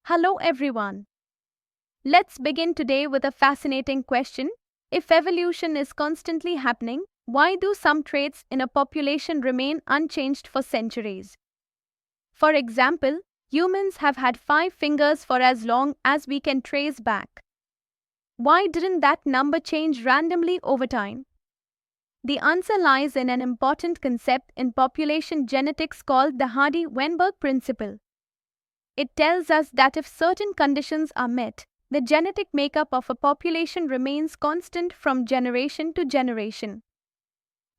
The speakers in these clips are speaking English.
Hello, everyone. Let's begin today with a fascinating question. If evolution is constantly happening, why do some traits in a population remain unchanged for centuries? For example, humans have had 5 fingers for as long as we can trace back. Why didn't that number change randomly over time? The answer lies in an important concept in population genetics called the Hardy-Weinberg principle. It tells us that if certain conditions are met, the genetic makeup of a population remains constant from generation to generation.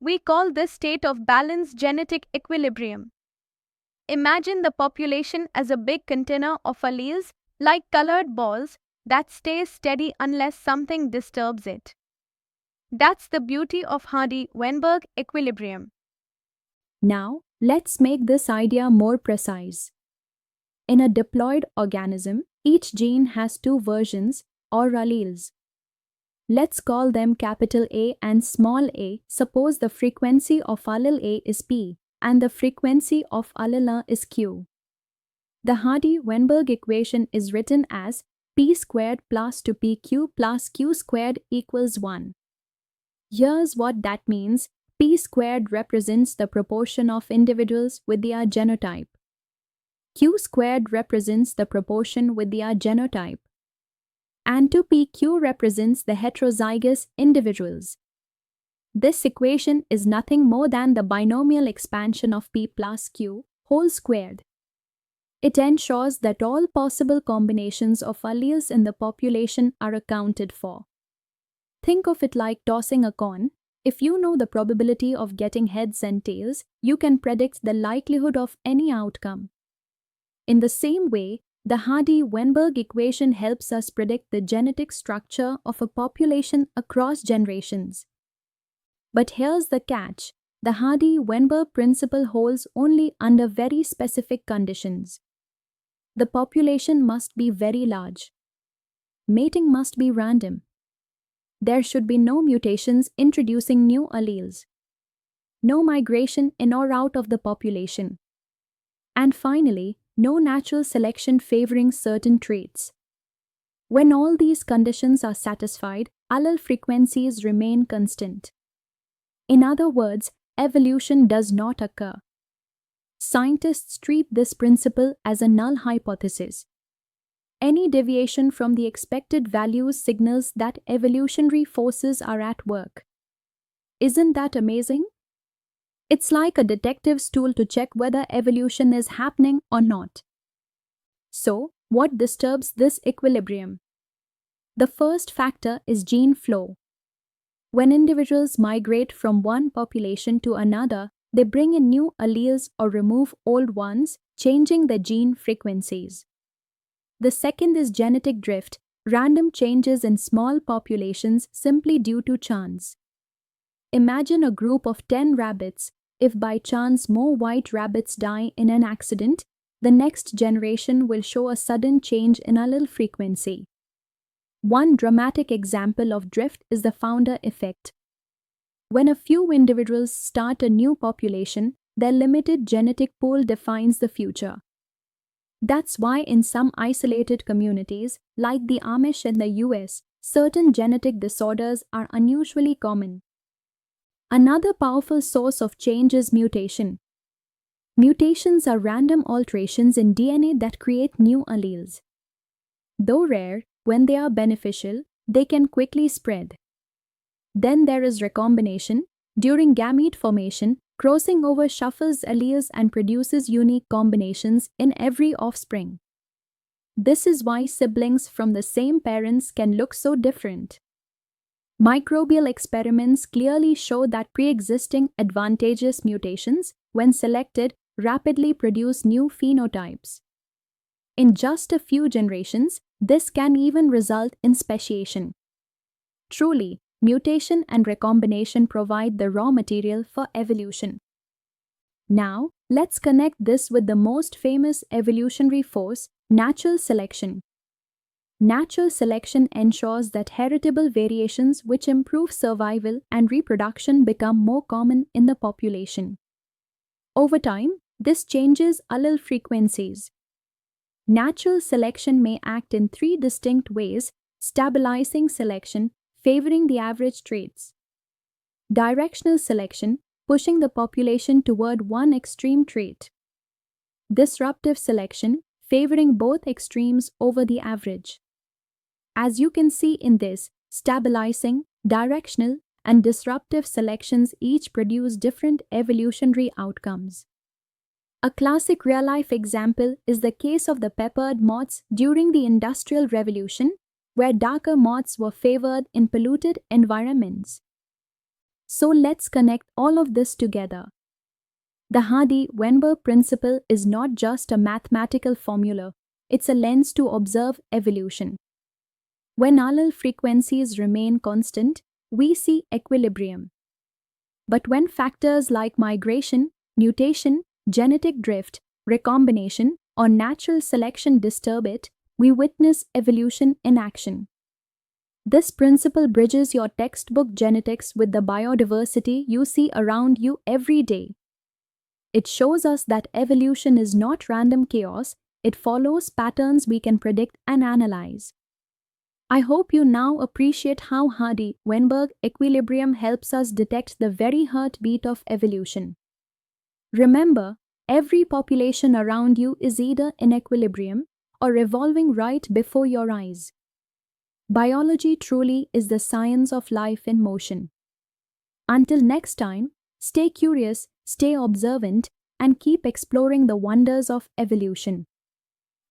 We call this state of balanced genetic equilibrium. Imagine the population as a big container of alleles, like colored balls, that stays steady unless something disturbs it. That's the beauty of Hardy-Weinberg equilibrium. Now, let's make this idea more precise. In a diploid organism, each gene has two versions, or alleles. Let's call them capital A and small a. Suppose the frequency of allele A is P, and the frequency of allele A is Q. The Hardy-Weinberg equation is written as P squared plus 2PQ plus Q squared equals 1. Here's what that means. P squared represents the proportion of individuals with their genotype. Q squared represents the proportion with their genotype. And 2PQ represents the heterozygous individuals. This equation is nothing more than the binomial expansion of P plus Q whole squared. It ensures that all possible combinations of alleles in the population are accounted for. Think of it like tossing a coin. If you know the probability of getting heads and tails, you can predict the likelihood of any outcome. In the same way, the Hardy-Weinberg equation helps us predict the genetic structure of a population across generations. But here's the catch. The Hardy-Weinberg principle holds only under very specific conditions. The population must be very large. Mating must be random. There should be no mutations introducing new alleles. No migration in or out of the population. And finally, no natural selection favoring certain traits. When all these conditions are satisfied, allele frequencies remain constant. In other words, evolution does not occur. Scientists treat this principle as a null hypothesis. Any deviation from the expected values signals that evolutionary forces are at work. Isn't that amazing? It's like a detective's tool to check whether evolution is happening or not. So, what disturbs this equilibrium? The first factor is gene flow. When individuals migrate from one population to another, they bring in new alleles or remove old ones, changing the gene frequencies. The second is genetic drift, random changes in small populations simply due to chance. Imagine a group of 10 rabbits. If by chance more white rabbits die in an accident, the next generation will show a sudden change in allele frequency. One dramatic example of drift is the founder effect. When a few individuals start a new population, their limited genetic pool defines the future. That's why in some isolated communities, like the Amish in the US, certain genetic disorders are unusually common. Another powerful source of change is mutation. Mutations are random alterations in DNA that create new alleles. Though rare, when they are beneficial, they can quickly spread. Then there is recombination. During gamete formation, crossing over shuffles alleles and produces unique combinations in every offspring. This is why siblings from the same parents can look so different. Microbial experiments clearly show that pre-existing advantageous mutations, when selected, rapidly produce new phenotypes. In just a few generations, this can even result in speciation. Truly, mutation and recombination provide the raw material for evolution. Now, let's connect this with the most famous evolutionary force, natural selection. Natural selection ensures that heritable variations which improve survival and reproduction become more common in the population. Over time, this changes allele frequencies. Natural selection may act in three distinct ways: stabilizing selection, favoring the average traits; directional selection, pushing the population toward one extreme trait; disruptive selection, favoring both extremes over the average. As you can see in this, stabilizing, directional, and disruptive selections each produce different evolutionary outcomes. A classic real-life example is the case of the peppered moths during the Industrial Revolution, where darker moths were favored in polluted environments. So let's connect all of this together. The Hardy-Weinberg principle is not just a mathematical formula, it's a lens to observe evolution. When allele frequencies remain constant, we see equilibrium. But when factors like migration, mutation, genetic drift, recombination, or natural selection disturb it, we witness evolution in action. This principle bridges your textbook genetics with the biodiversity you see around you every day. It shows us that evolution is not random chaos, it follows patterns we can predict and analyze. I hope you now appreciate how Hardy-Weinberg equilibrium helps us detect the very heartbeat of evolution. Remember, every population around you is either in equilibrium or evolving right before your eyes. Biology truly is the science of life in motion. Until next time, stay curious, stay observant, and keep exploring the wonders of evolution.